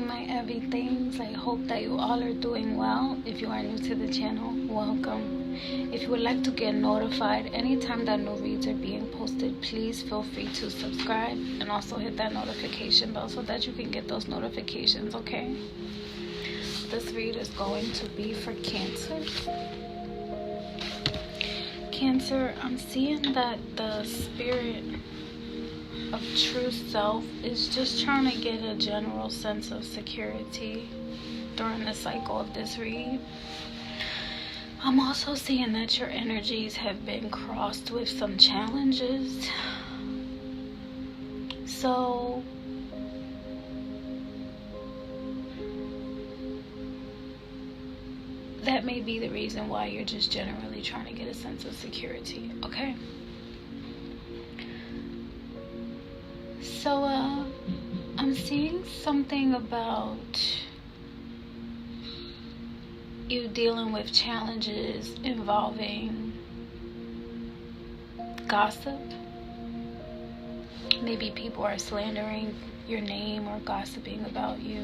morning, my everythings. I hope that you all are doing well. If you are new to the channel, welcome. If you would like to get notified anytime that new reads are being posted, please feel free to subscribe and also hit that notification bell so that you can get those notifications, okay? This read is going to be for Cancer. Cancer, I'm seeing that the spirit of true self is just trying to get a general sense of security during the cycle of this read. I'm also seeing that your energies have been crossed with some challenges. So that may be the reason why you're just generally trying to get a sense of security, okay? So, I'm seeing something about you dealing with challenges involving gossip. Maybe people are slandering your name or gossiping about you.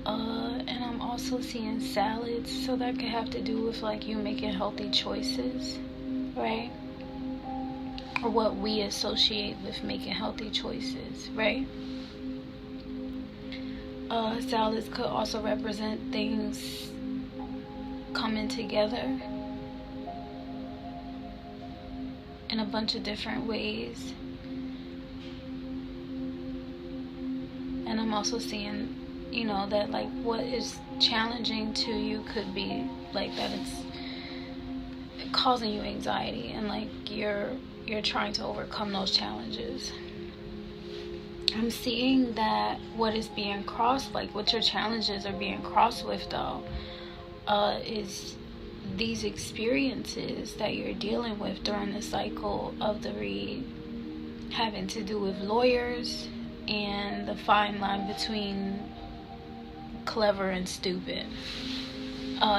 And I'm also seeing salads, so that could have to do with like you making healthy choices, right? Or what we associate with making healthy choices, right? Salads could also represent things coming together in a bunch of different ways. And I'm also seeing, you know, that like what is challenging to you could be like that it's causing you anxiety, and like you're trying to overcome those challenges. I'm seeing that what is being crossed, like what your challenges are being crossed with though, is these experiences that you're dealing with during the cycle of the read, having to do with lawyers and the fine line between clever and stupid.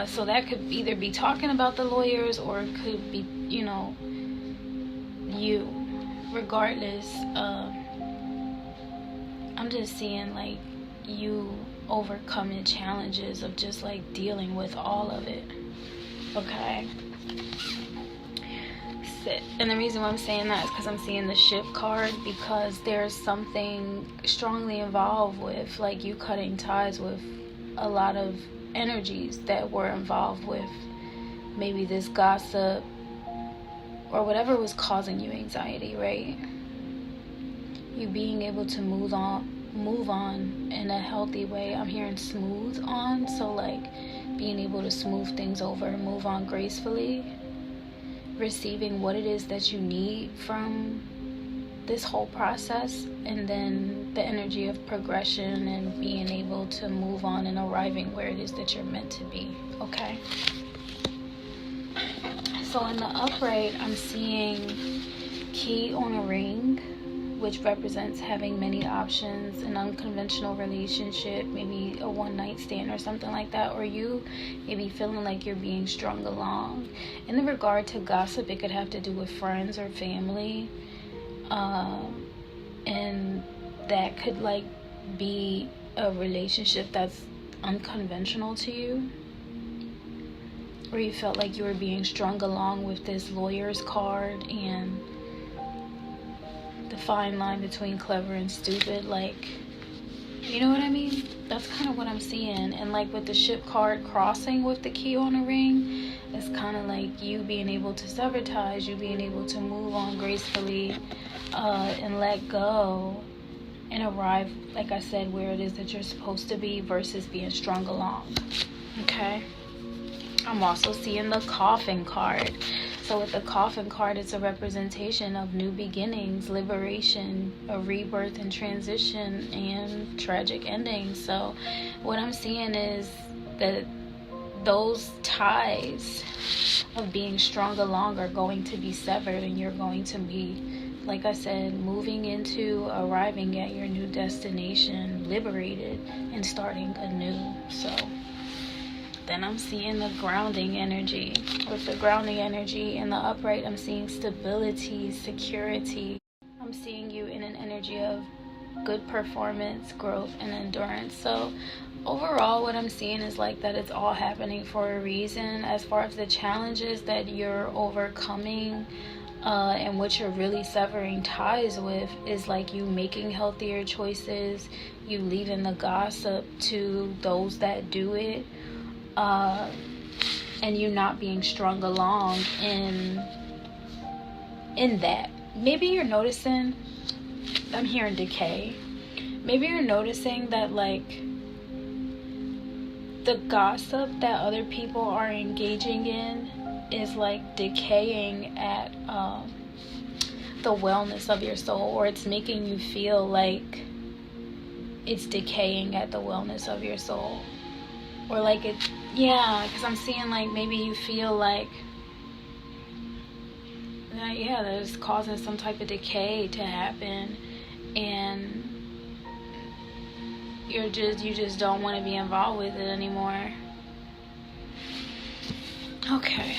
So that could either be talking about the lawyers, or it could be, you know, you. Regardless, I'm just seeing like you overcoming challenges of just like dealing with all of it, okay? And the reason why I'm saying that is because I'm seeing the Ship card, because there's something strongly involved with like you cutting ties with a lot of energies that were involved with maybe this gossip or whatever was causing you anxiety, right? You being able to move on in a healthy way. I'm hearing smooth on, so like being able to smooth things over and move on gracefully, receiving what it is that you need from this whole process, and then the energy of progression and being able to move on and arriving where it is that you're meant to be, okay? So in the upright, I'm seeing key on a ring, which represents having many options, an unconventional relationship, maybe a one-night stand or something like that, or you maybe feeling like you're being strung along. In regard to gossip, it could have to do with friends or family, and that could like be a relationship that's unconventional to you, or you felt like you were being strung along with this lawyer's card and the fine line between clever and stupid, like, you know what I mean? That's kind of what I'm seeing. And like with the Ship card crossing with the key on the ring, it's kind of like you being able to sever ties, you being able to move on gracefully, and let go and arrive, like I said, where it is that you're supposed to be versus being strung along, okay? I'm also seeing the Coffin card. So with the Coffin card, it's a representation of new beginnings, liberation, a rebirth and transition, and tragic endings. So what I'm seeing is that those ties of being strung along are going to be severed, and you're going to be, like I said, moving into arriving at your new destination, liberated and starting anew. So then I'm seeing the grounding energy. With the grounding energy in the upright, I'm seeing stability, security. I'm seeing you in an energy of good performance, growth, and endurance. So overall, what I'm seeing is like that it's all happening for a reason. As far as the challenges that you're overcoming, and what you're really severing ties with is like you making healthier choices, you leaving the gossip to those that do it, and you not being strung along in that. Maybe you're noticing, I'm hearing decay. Maybe you're noticing that like the gossip that other people are engaging in is like decaying at the wellness of your soul, or it's making you feel like it's decaying at the wellness of your soul, or like it, yeah, because I'm seeing like maybe you feel like that, yeah, that it's causing some type of decay to happen, and you just don't want to be involved with it anymore. Okay,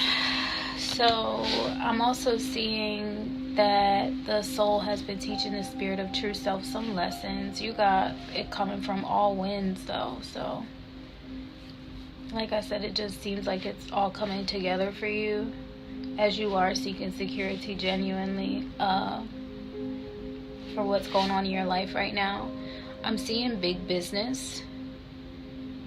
so I'm also seeing that the soul has been teaching the spirit of true self some lessons. You got it coming from all winds though, so like I said, it just seems like it's all coming together for you as you are seeking security genuinely for what's going on in your life right now. I'm seeing big business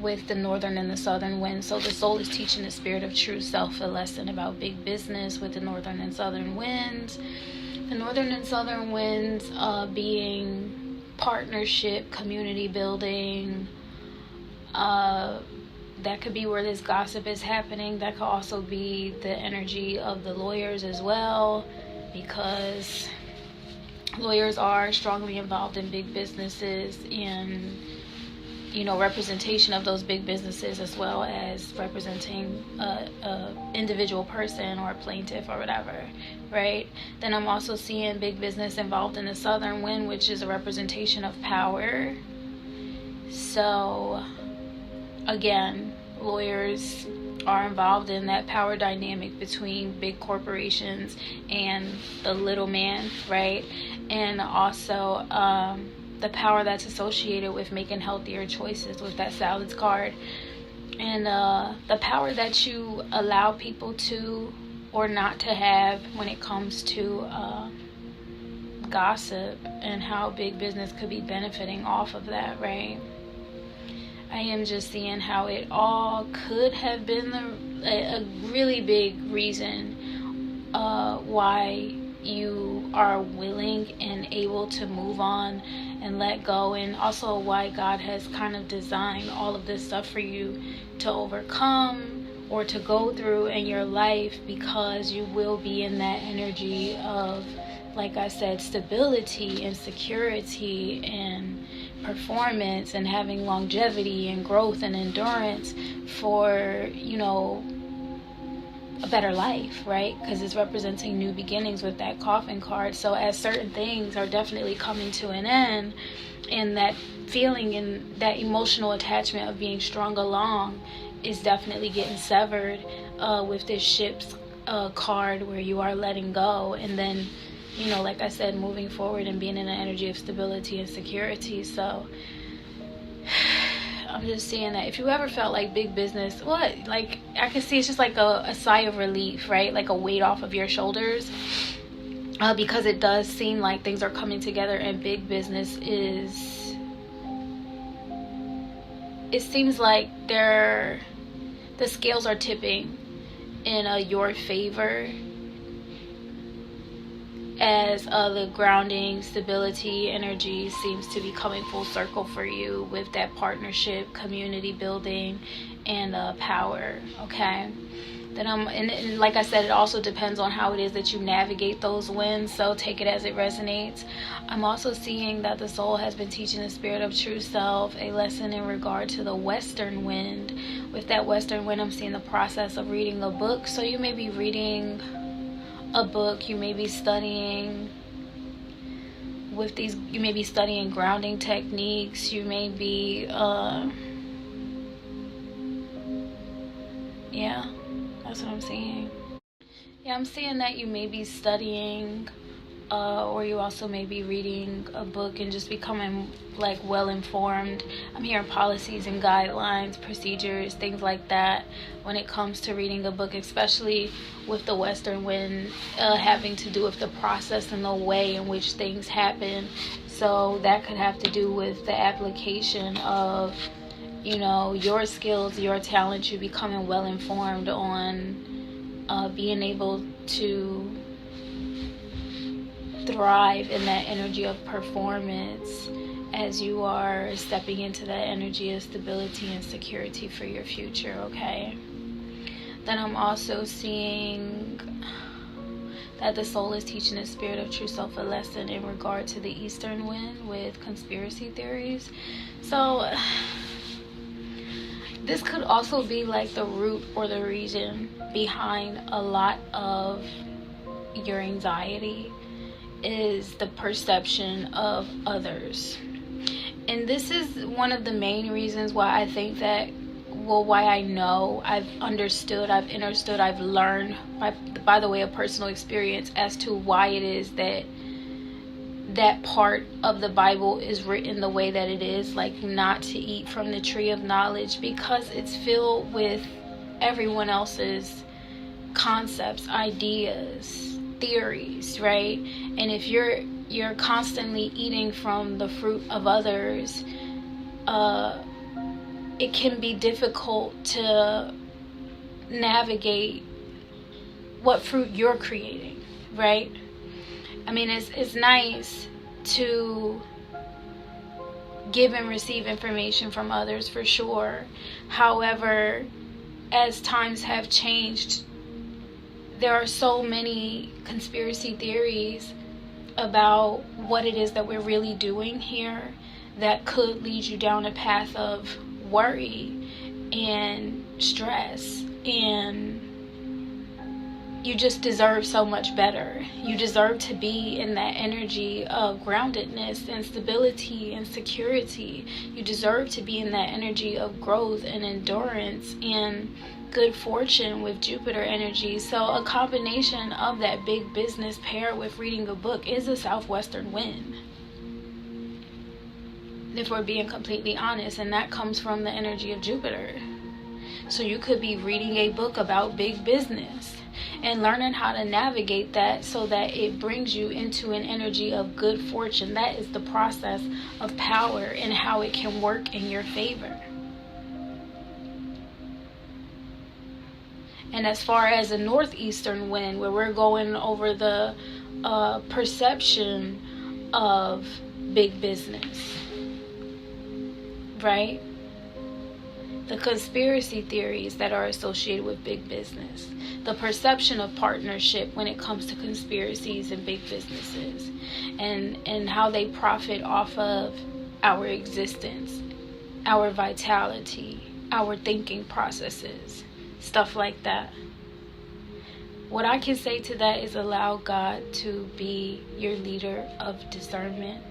with the northern and the southern winds. So the soul is teaching the spirit of true self a lesson about big business with the northern and southern winds. The northern and southern winds being partnership, community building. That could be where this gossip is happening. That could also be the energy of the lawyers as well, because lawyers are strongly involved in big businesses and, you know, representation of those big businesses, as well as representing a individual person or a plaintiff or whatever, right? Then I'm also seeing big business involved in the southern wind, which is a representation of power. So again, lawyers are involved in that power dynamic between big corporations and the little man, right? And also the power that's associated with making healthier choices with that salads card, and the power that you allow people to or not to have when it comes to gossip, and how big business could be benefiting off of that, right? I am just seeing how it all could have been a really big reason why you are willing and able to move on and let go, and also why God has kind of designed all of this stuff for you to overcome or to go through in your life, because you will be in that energy of, like I said, stability and security and performance and having longevity and growth and endurance for, you know, a better life, right? Because it's representing new beginnings with that coffin card. So as certain things are definitely coming to an end, and that feeling and that emotional attachment of being strung along is definitely getting severed with this ship's card, where you are letting go, and then, you know, like I said, moving forward and being in an energy of stability and security. So I'm just seeing that if you ever felt like big business, like I can see it's just like a sigh of relief, right? Like a weight off of your shoulders, because it does seem like things are coming together, and big business is, it seems like the scales are tipping in your favor, as the grounding, stability energy seems to be coming full circle for you with that partnership, community building, and power. Okay, then and like I said, it also depends on how it is that you navigate those winds, so take it as it resonates. I'm also seeing that the soul has been teaching the spirit of true self a lesson in regard to the western wind. With that western wind, I'm seeing the process of reading a book. So you may be reading a book, you may be studying with these, you may be studying grounding techniques, you may be yeah, that's what I'm seeing. Yeah, I'm seeing that you may be studying or you also may be reading a book and just becoming like well informed. I'm hearing policies and guidelines, procedures, things like that when it comes to reading a book, especially with the Western wind having to do with the process and the way in which things happen. So that could have to do with the application of, you know, your skills, your talents, you becoming well informed on being able to thrive in that energy of performance as you are stepping into that energy of stability and security for your future, okay? Then I'm also seeing that the soul is teaching the spirit of true self a lesson in regard to the Eastern wind with conspiracy theories. So this could also be like the root or the reason behind a lot of your anxiety, is the perception of others. And this is one of the main reasons why I think that, well, why I know, I've understood, I've learned by the way of personal experience as to why it is that that part of the Bible is written the way that it is, like not to eat from the tree of knowledge, because it's filled with everyone else's concepts, ideas, theories, right? And if you're constantly eating from the fruit of others, it can be difficult to navigate what fruit you're creating, right? I mean, it's nice to give and receive information from others for sure. However, as times have changed, there are so many conspiracy theories about what it is that we're really doing here that could lead you down a path of worry and stress, and you just deserve so much better. You deserve to be in that energy of groundedness and stability and security. You deserve to be in that energy of growth and endurance and good fortune with Jupiter energy. So a combination of that big business paired with reading a book is a southwestern wind, if we're being completely honest, and that comes from the energy of Jupiter. So you could be reading a book about big business and learning how to navigate that so that it brings you into an energy of good fortune. That is the process of power and how it can work in your favor. And as far as a northeastern wind, where we're going over the perception of big business, right? The conspiracy theories that are associated with big business, the perception of partnership when it comes to conspiracies and big businesses, and how they profit off of our existence, our vitality, our thinking processes, stuff like that. What I can say to that is allow God to be your leader of discernment.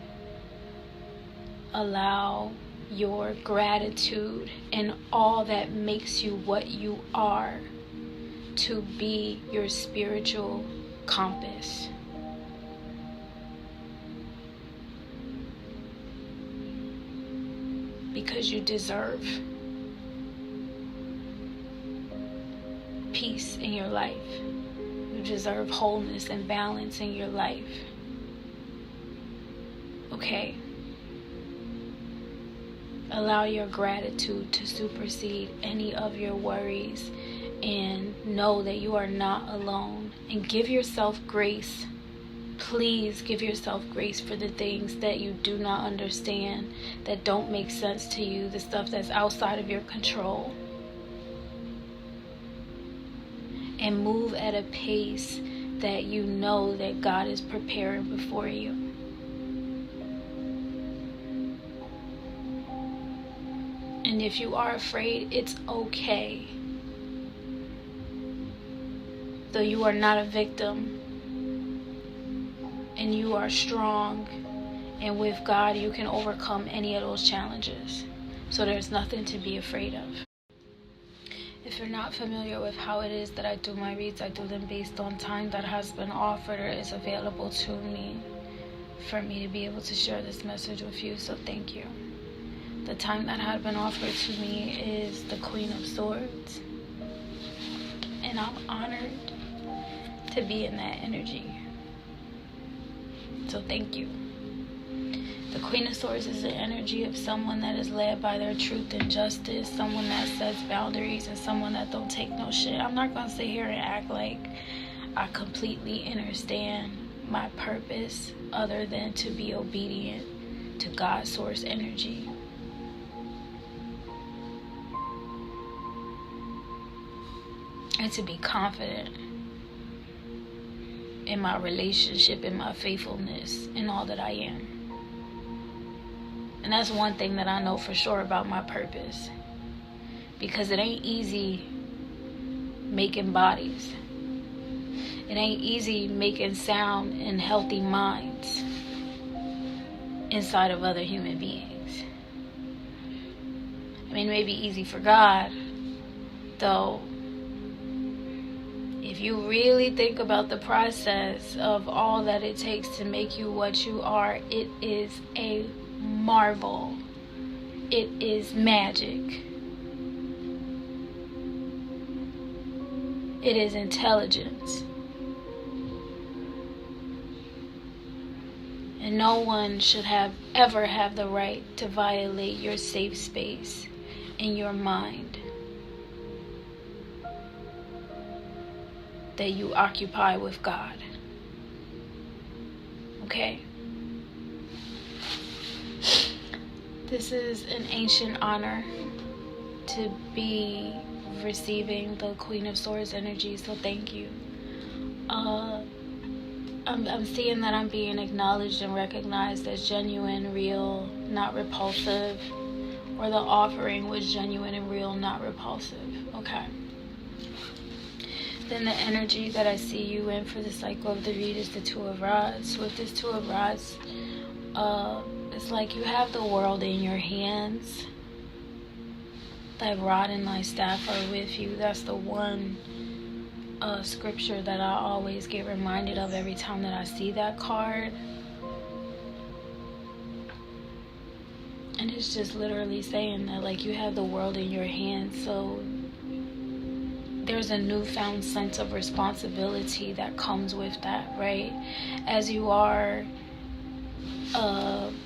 Allow your gratitude and all that makes you what you are to be your spiritual compass. Because you deserve peace in your life. You deserve wholeness and balance in your life. Okay. Allow your gratitude to supersede any of your worries, and know that you are not alone. And give yourself grace. Please give yourself grace for the things that you do not understand, that don't make sense to you, the stuff that's outside of your control. And move at a pace that you know that God is preparing before you. And if you are afraid, it's okay. Though you are not a victim, and you are strong, and with God you can overcome any of those challenges. So there's nothing to be afraid of. If you're not familiar with how it is that I do my reads, I do them based on time that has been offered or is available to me for me to be able to share this message with you, so thank you. The time that had been offered to me is the Queen of Swords, and I'm honored to be in that energy, so thank you. The Queen of Swords is the energy of someone that is led by their truth and justice, someone that sets boundaries, and someone that don't take no shit. I'm not going to sit here and act like I completely understand my purpose other than to be obedient to God's source energy. And to be confident in my relationship, in my faithfulness, in all that I am. And that's one thing that I know for sure about my purpose. Because it ain't easy making bodies. It ain't easy making sound and healthy minds inside of other human beings. I mean, it may be easy for God, though. If you really think about the process of all that it takes to make you what you are, it is a marvel. It is magic. It is intelligence. And no one should ever have the right to violate your safe space in your mind that you occupy with God. Okay? This is an ancient honor to be receiving the Queen of Swords energy, so thank you. I'm seeing that I'm being acknowledged and recognized as genuine, real, not repulsive, or the offering was genuine and real, not repulsive. Okay. Then the energy that I see you in for the cycle of the read is the Two of Rods. With this Two of Rods, it's like you have the world in your hands. Thy rod and thy staff are with you. That's the one scripture that I always get reminded of every time that I see that card. And it's just literally saying that, like, you have the world in your hands. So there's a newfound sense of responsibility that comes with that, right? As you are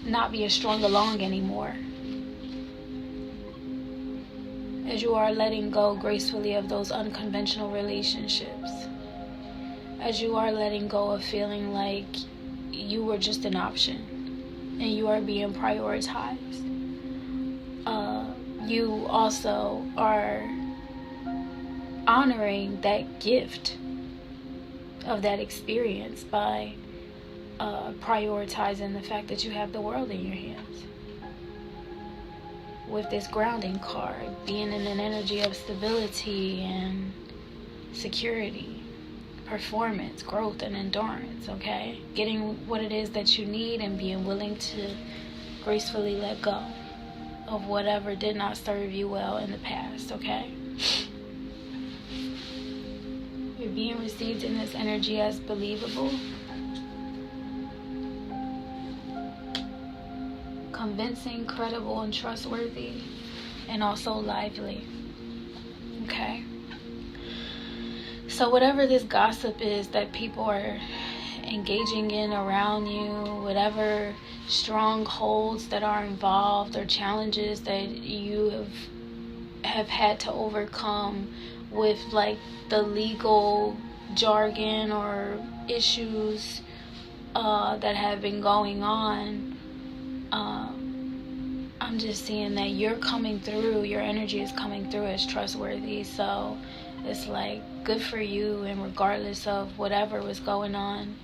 not being strung along anymore. As you are letting go gracefully of those unconventional relationships. As you are letting go of feeling like you were just an option and you are being prioritized. You also are honoring that gift of that experience by prioritizing the fact that you have the world in your hands. With this grounding card, being in an energy of stability and security, performance, growth, and endurance, okay? Getting what it is that you need and being willing to gracefully let go of whatever did not serve you well in the past, okay? You're being received in this energy as believable, convincing, credible, and trustworthy, and also lively. Okay? So whatever this gossip is that people are engaging in around you, whatever strongholds that are involved or challenges that you have had to overcome with, like, the legal jargon or issues that have been going on, I'm just seeing that you're coming through, your energy is coming through as trustworthy. So it's like, good for you, and regardless of whatever was going on,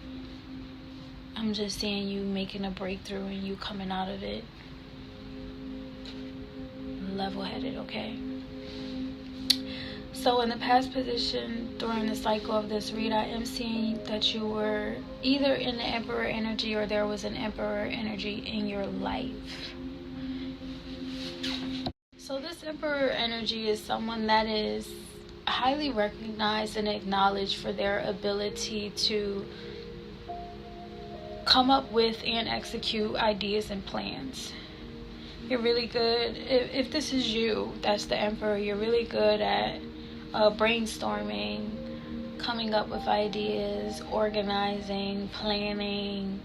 I'm just seeing you making a breakthrough and you coming out of it level-headed, okay? So in the past position, during the cycle of this read, I am seeing that you were either in the Emperor energy or there was an Emperor energy in your life. So this Emperor energy is someone that is highly recognized and acknowledged for their ability to come up with and execute ideas and plans. You're really good. If this is you, that's the Emperor, you're really good at brainstorming, coming up with ideas, organizing, planning,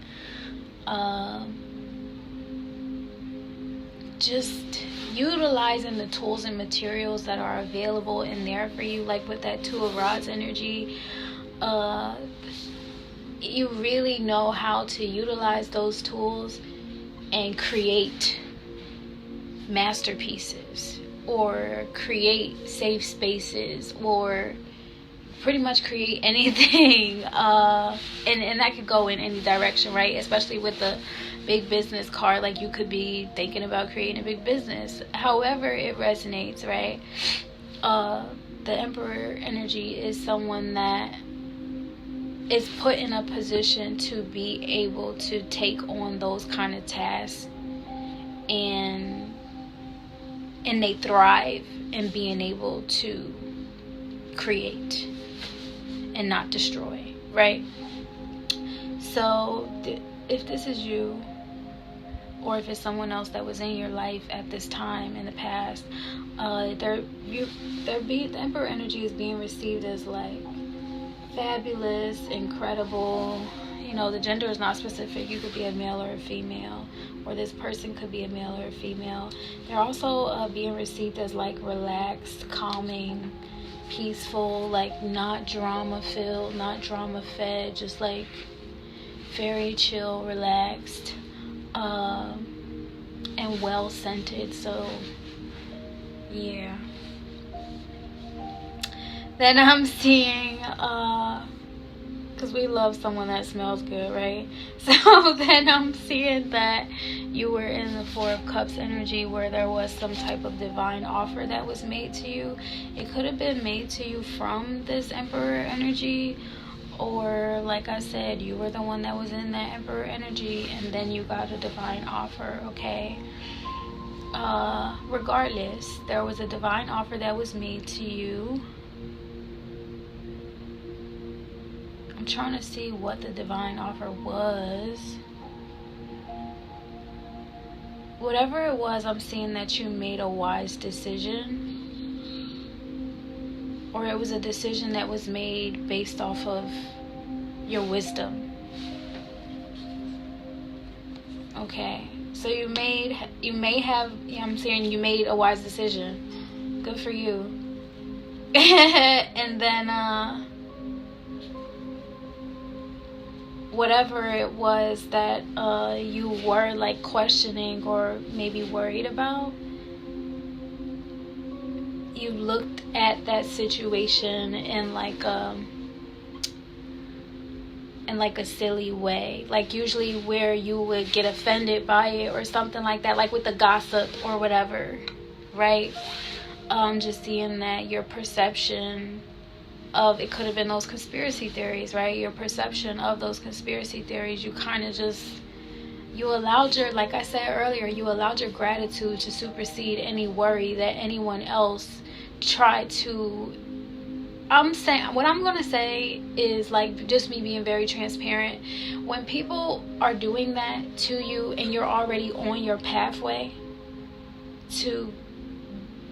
just utilizing the tools and materials that are available in there for you. Like with that Two of Rods energy, you really know how to utilize those tools and create masterpieces, or create safe spaces, or pretty much create anything. And that could go in any direction, right? Especially with the big business card, like you could be thinking about creating a big business, however it resonates, right? The Emperor energy is someone that is put in a position to be able to take on those kind of tasks, and they thrive in being able to create and not destroy, right? So if this is you, or if it's someone else that was in your life at this time in the past, the Emperor energy is being received as like fabulous, incredible. You know, the gender is not specific. You could be a male or a female, or this person could be a male or a female. They're also being received as like relaxed, calming, peaceful, like not drama filled, not drama fed, just like very chill, relaxed, and well scented. So yeah. Then I'm seeing because we love someone that smells good, right? So then I'm seeing that you were in the Four of Cups energy, where there was some type of divine offer that was made to you. It could have been made to you from this Emperor energy, or like I said, you were the one that was in that Emperor energy and then you got a divine offer, okay? Regardless, there was a divine offer that was made to you. I'm trying to see what the divine offer was. Whatever it was, I'm seeing that you made a wise decision, or it was a decision that was made based off of your wisdom. Okay, so you may have, I'm saying you made a wise decision. Good for you. And then whatever it was that you were like questioning or maybe worried about, you looked at that situation in like a silly way, like usually where you would get offended by it or something like that, like with the gossip or whatever, right? Just seeing that your perception of it could have been those conspiracy theories, right? Your perception of those conspiracy theories, you kind of just, you allowed your, like I said earlier, you allowed your gratitude to supersede any worry that anyone else tried to. I'm saying, what I'm gonna say is like just me being very transparent. When people are doing that to you and you're already on your pathway to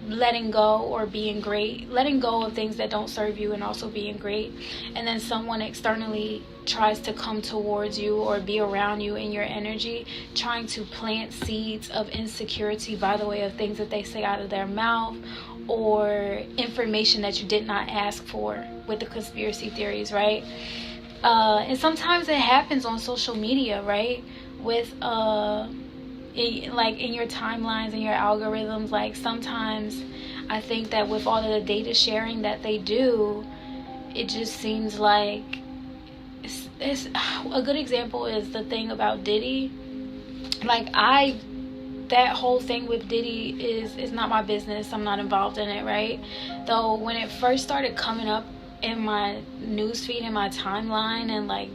letting go or being great, letting go of things that don't serve you and also being great, and then someone externally tries to come towards you or be around you in your energy, trying to plant seeds of insecurity by the way of things that they say out of their mouth, or information that you did not ask for with the conspiracy theories, right? And sometimes it happens on social media, right? With like in your timelines and your algorithms. Like sometimes I think that with all of the data sharing that they do, it just seems like it's a good example is the thing about Diddy. Like that whole thing with Diddy is not my business. I'm not involved in it, right? Though when it first started coming up in my newsfeed, in my timeline, and like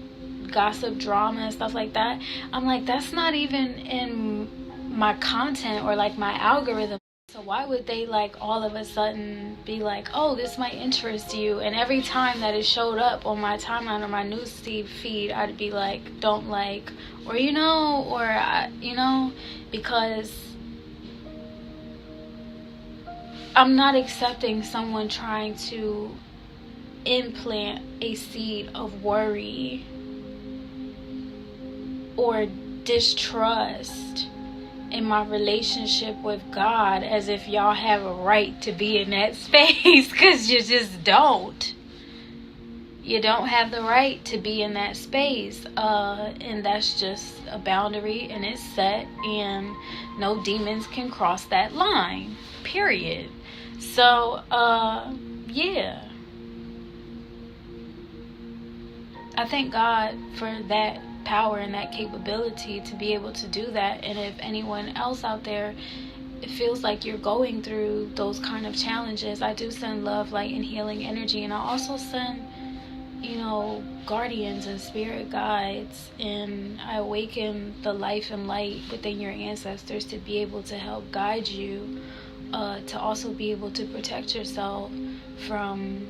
gossip, drama and stuff like that, I'm like, that's not even in my content or like my algorithm. So why would they like all of a sudden be like, oh, this might interest you? And every time that it showed up on my timeline or my news feed, I'd be like, don't like, or because I'm not accepting someone trying to implant a seed of worry or distrust in my relationship with God, as if y'all have a right to be in that space, because you just don't. You don't have the right to be in that space, and that's just a boundary, and it's set, and no demons can cross that line, period. So yeah, I thank God for that power and that capability to be able to do that. And if anyone else out there, it feels like you're going through those kind of challenges, I do send love, light, and healing energy. And I also send, guardians and spirit guides, and I awaken the life and light within your ancestors to be able to help guide you, to also be able to protect yourself from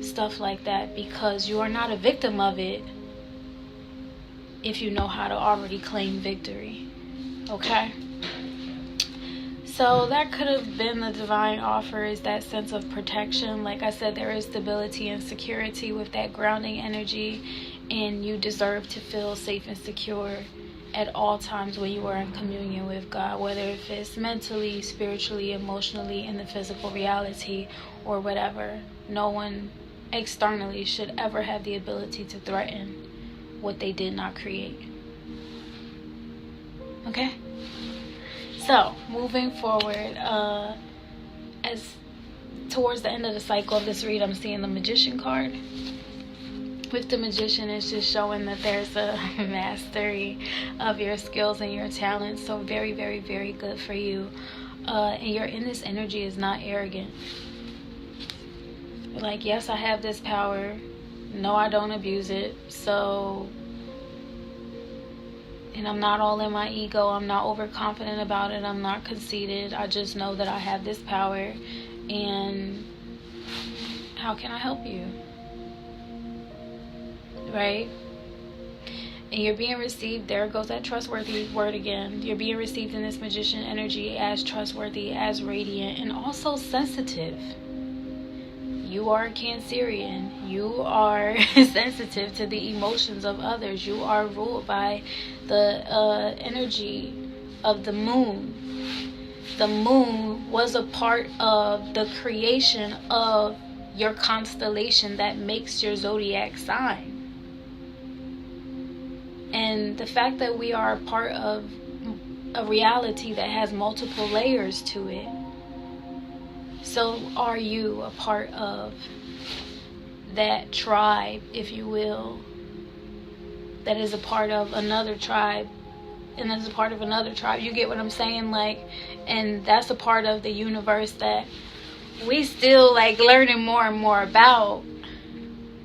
stuff like that, because you are not a victim of it if you know how to already claim victory. Okay? So that could have been the divine offer, is that sense of protection. Like I said, there is stability and security with that grounding energy, and you deserve to feel safe and secure at all times when you are in communion with God, whether if it's mentally, spiritually, emotionally, in the physical reality, or whatever. No one externally should ever have the ability to threaten what they did not create. Okay? So, moving forward, as towards the end of the cycle of this read, I'm seeing the Magician card. With the Magician, it's just showing that there's a mastery of your skills and your talents. So very, very, very good for you. And you're in this energy is not arrogant. Like, yes, I have this power. No, I don't abuse it. So, and I'm not all in my ego. I'm not overconfident about it. I'm not conceited. I just know that I have this power. And how can I help you? Right? And you're being received. There goes that trustworthy word again. You're being received in this Magician energy as trustworthy, as radiant, and also sensitive. You are a Cancerian. You are sensitive to the emotions of others. You are ruled by the energy of the moon. The moon was a part of the creation of your constellation that makes your zodiac sign. And the fact that we are a part of a reality that has multiple layers to it. So are you a part of that tribe, if you will, that is a part of another tribe, and is a part of another tribe? You get what I'm saying? Like, and that's a part of the universe that we still like learning more and more about.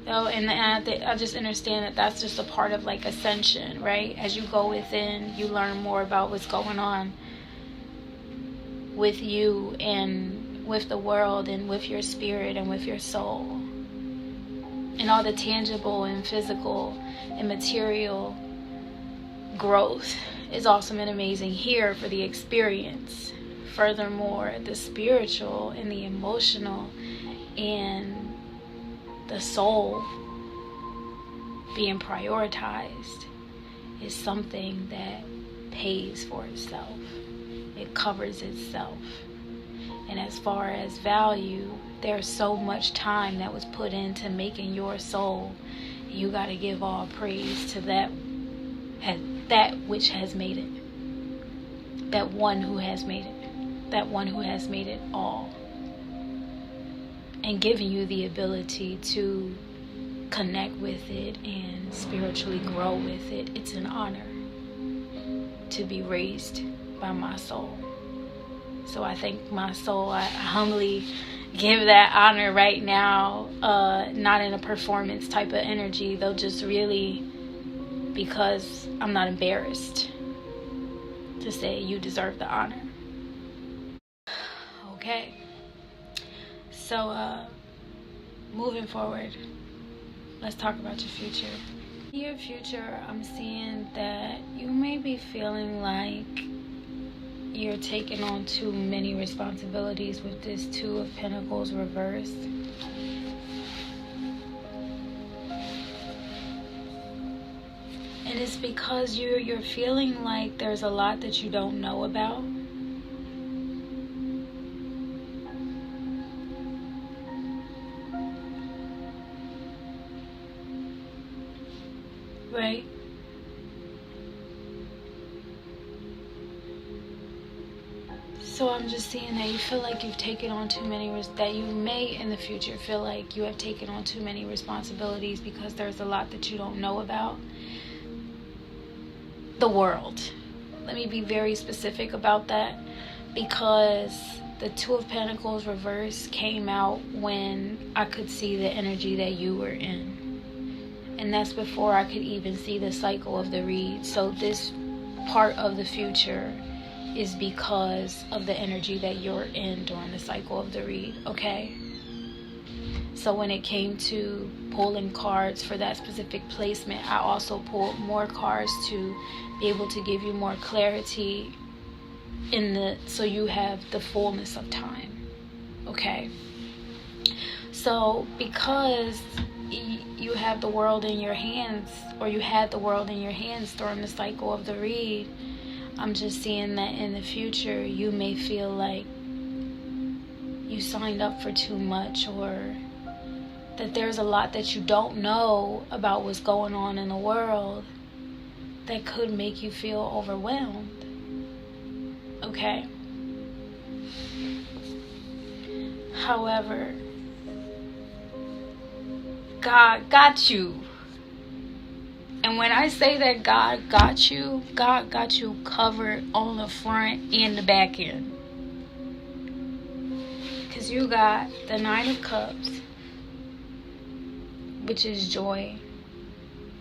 So, and I just understand that that's just a part of like ascension, right? As you go within, you learn more about what's going on with you and with the world and with your spirit and with your soul. And all the tangible and physical and material growth is awesome and amazing here for the experience. Furthermore, the spiritual and the emotional and the soul being prioritized is something that pays for itself. It covers itself. And as far as value, there's so much time that was put into making your soul. You got to give all praise to that which has made it. That one who has made it. That one who has made it all. And giving you the ability to connect with it and spiritually grow with it. It's an honor to be raised by my soul. So I thank my soul. I humbly give that honor right now, not in a performance type of energy, though, just really because I'm not embarrassed to say you deserve the honor. Okay? So, moving forward, let's talk about your future. In your future, I'm seeing that you may be feeling like you're taking on too many responsibilities with this Two of Pentacles reversed. And it's because you're feeling like there's a lot that you don't know about. Right? So I'm just seeing that you feel like you've taken on too many, that you may in the future feel like you have taken on too many responsibilities because there's a lot that you don't know about the world. Let me be very specific about that, because the Two of Pentacles reverse came out when I could see the energy that you were in. And that's before I could even see the cycle of the read. So this part of the future is because of the energy that you're in during the cycle of the read, okay? So when it came to pulling cards for that specific placement, I also pulled more cards to be able to give you more clarity so you have the fullness of time, okay? So because you have the world in your hands, or you had the world in your hands during the cycle of the read, I'm just seeing that in the future you may feel like you signed up for too much, or that there's a lot that you don't know about what's going on in the world that could make you feel overwhelmed, okay? However, God got you. And when I say that God got you covered on the front and the back end. Because you got the Nine of Cups, which is joy,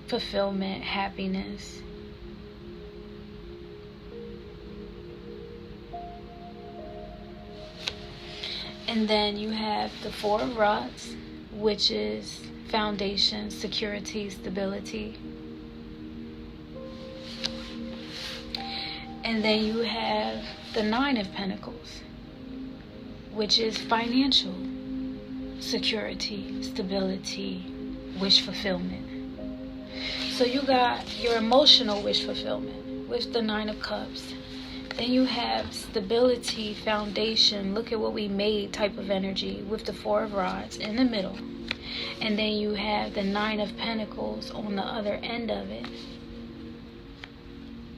fulfillment, happiness. And then you have the Four of Rods, which is foundation, security, stability. And then you have the Nine of Pentacles, which is financial security, stability, wish fulfillment. So you got your emotional wish fulfillment with the Nine of Cups. Then you have stability, foundation, look at what we made type of energy with the Four of Rods in the middle. And then you have the Nine of Pentacles on the other end of it.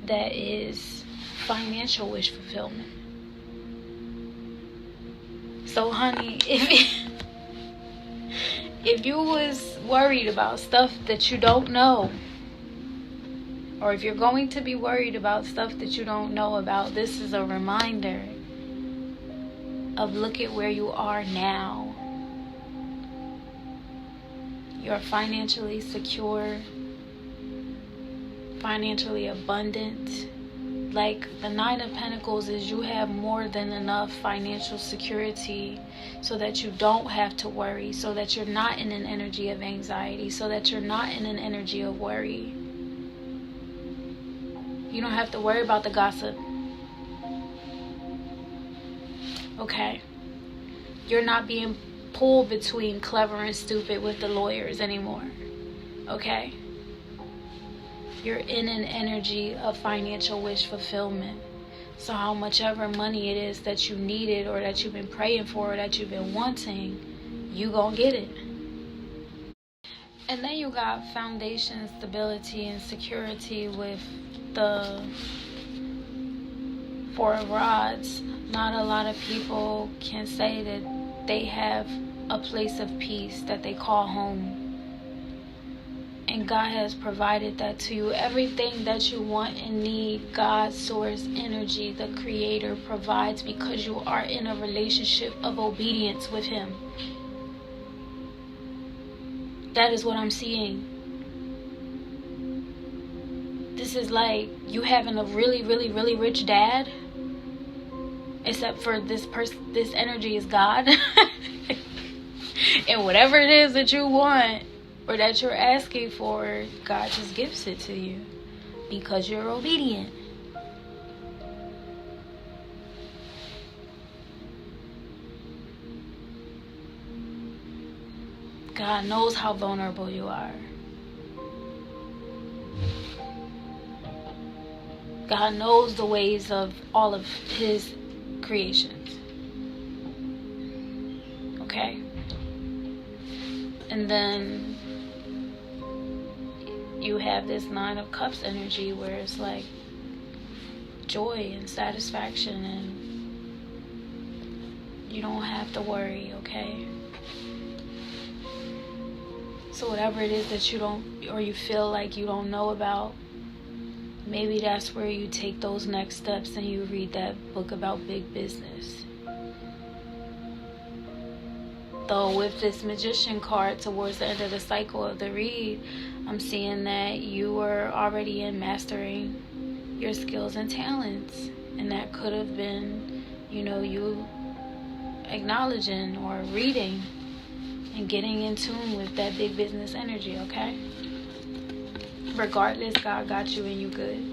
That is financial wish fulfillment. So honey, if you was worried about stuff that you don't know, or if you're going to be worried about stuff that you don't know about, this is a reminder of look at where you are now. You're financially secure, financially abundant. Like the Nine of Pentacles is you have more than enough financial security so that you don't have to worry, so that you're not in an energy of anxiety, so that you're not in an energy of worry. You don't have to worry about the gossip. Okay? You're not being pulled between clever and stupid with the lawyers anymore. Okay? You're in an energy of financial wish fulfillment. So how much ever money it is that you needed, or that you've been praying for, or that you've been wanting, you gonna get it. And then you got foundation, stability, and security with the Four of Rods. Not a lot of people can say that they have a place of peace that they call home. And God has provided that to you. Everything that you want and need, God, source, energy, the Creator provides, because you are in a relationship of obedience with Him. That is what I'm seeing. This is like you having a really, really, really rich dad, except for this person. This energy is God. And whatever it is that you want or that you're asking for, God just gives it to you because you're obedient. God knows how vulnerable you are. God knows the ways of all of his creations. Okay? And then you have this Nine of Cups energy where it's like joy and satisfaction, and you don't have to worry, okay? So whatever it is that you don't, or you feel like you don't know about, maybe that's where you take those next steps and you read that book about big business. Though with this Magician card towards the end of the cycle of the read, I'm seeing that you were already in mastering your skills and talents. And that could have been, you acknowledging or reading and getting in tune with that big business energy, okay? Regardless, God got you and you good.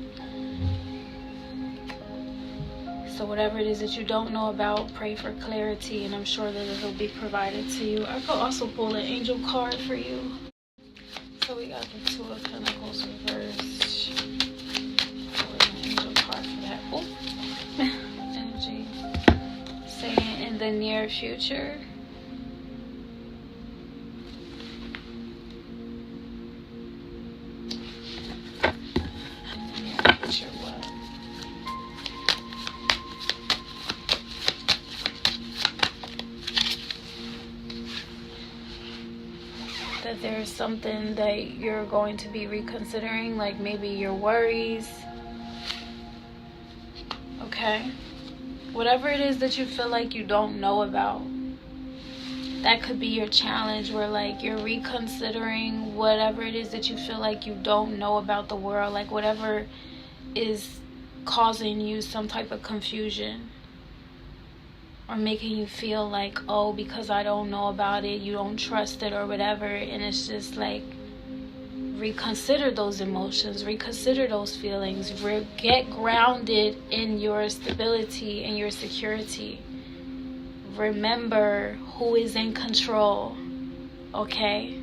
So whatever it is that you don't know about, pray for clarity, and I'm sure that it'll be provided to you. I could also pull an angel card for you. So we got the Two of Pentacles reversed. Pull an angel card for that. Oh, energy. Saying in the near future. That there's something that you're going to be reconsidering, like maybe your worries, okay? Whatever it is that you feel like you don't know about, that could be your challenge, where like you're reconsidering whatever it is that you feel like you don't know about the world, like whatever is causing you some type of confusion. Or making you feel like, oh, because I don't know about it, you don't trust it or whatever. And it's just like, reconsider those emotions, reconsider those feelings, get grounded in your stability and your security. Remember who is in control, okay?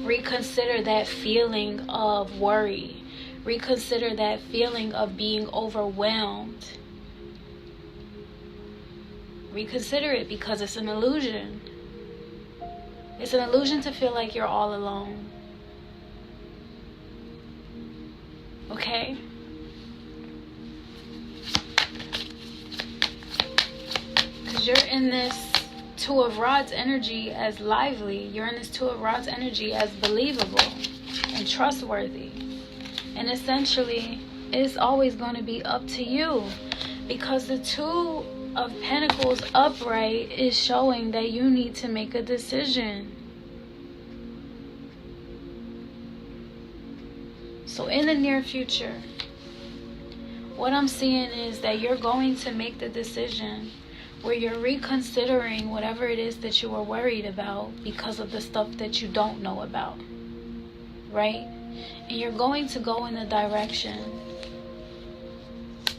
Reconsider that feeling of worry. Reconsider that feeling of being overwhelmed. Reconsider it, because it's an illusion. It's an illusion to feel like you're all alone. Okay? Because you're in this Two of Rods energy as lively. You're in this Two of Rods energy as believable and trustworthy. And essentially, it's always going to be up to you. Because the Two of Pentacles upright is showing that you need to make a decision. So in the near future, what I'm seeing is that you're going to make the decision where you're reconsidering whatever it is that you were worried about because of the stuff that you don't know about, right? And you're going to go in the direction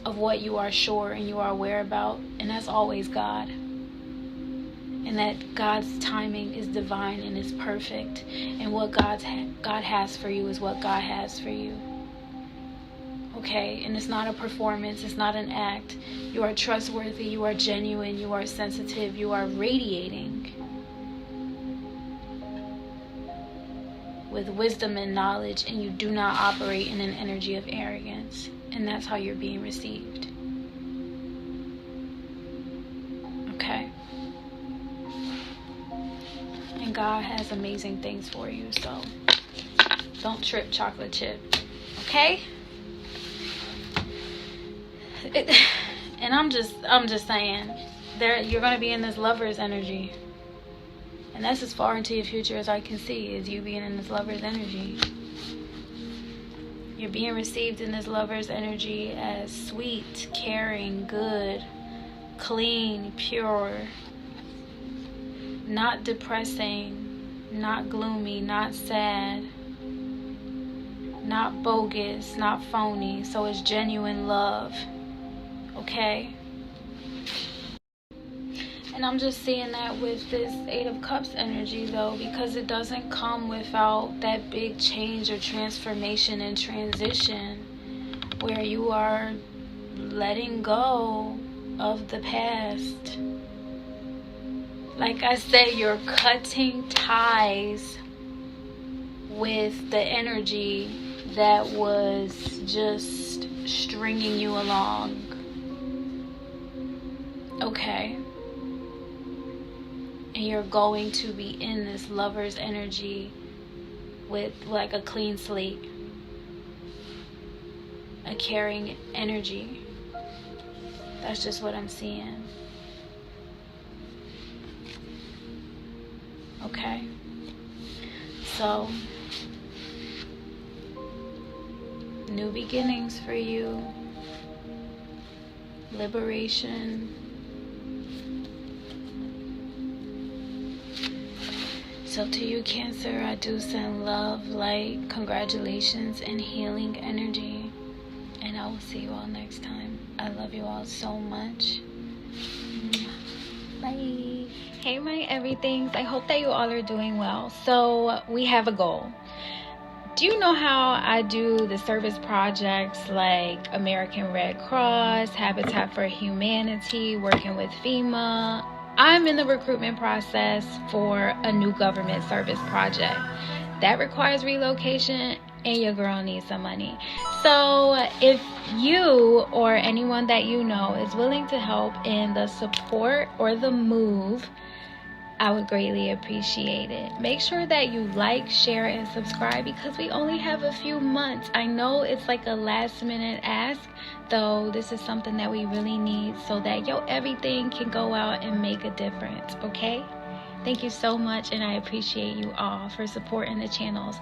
of what you are sure and you are aware about, and that's always God. And that God's timing is divine and is perfect, and what God has for you is what God has for you. Okay? And it's not a performance, it's not an act. You are trustworthy, you are genuine, you are sensitive, you are radiating with wisdom and knowledge, and you do not operate in an energy of arrogance. And that's how you're being received. Okay? And God has amazing things for you, so don't trip, chocolate chip. Okay? And I'm just saying, you're going to be in this Lover's energy. And that's as far into your future as I can see, is you being in this Lover's energy. You're being received in this Lover's energy as sweet, caring, good, clean, pure, not depressing, not gloomy, not sad, not bogus, not phony. So it's genuine love, okay? And I'm just seeing that with this Eight of Cups energy, though, because it doesn't come without that big change or transformation and transition where you are letting go of the past. Like I said, you're cutting ties with the energy that was just stringing you along. Okay? And you're going to be in this Lover's energy with like a clean slate, a caring energy. That's just what I'm seeing. Okay? So, new beginnings for you. Liberation. So to you, Cancer, I do send love, light, congratulations, and healing energy. And I will see you all next time. I love you all so much. Bye. Hey, my everythings. I hope that you all are doing well. So we have a goal. Do you know how I do the service projects like American Red Cross, Habitat for Humanity, working with FEMA? I'm in the recruitment process for a new government service project. That requires relocation, and your girl needs some money. So if you or anyone that you know is willing to help in the support or the move, I would greatly appreciate it. Make sure that you like, share, and subscribe because we only have a few months. I know it's like a last minute ask, though this is something that we really need so that everything can go out and make a difference, okay? Thank you so much, and I appreciate you all for supporting the channels.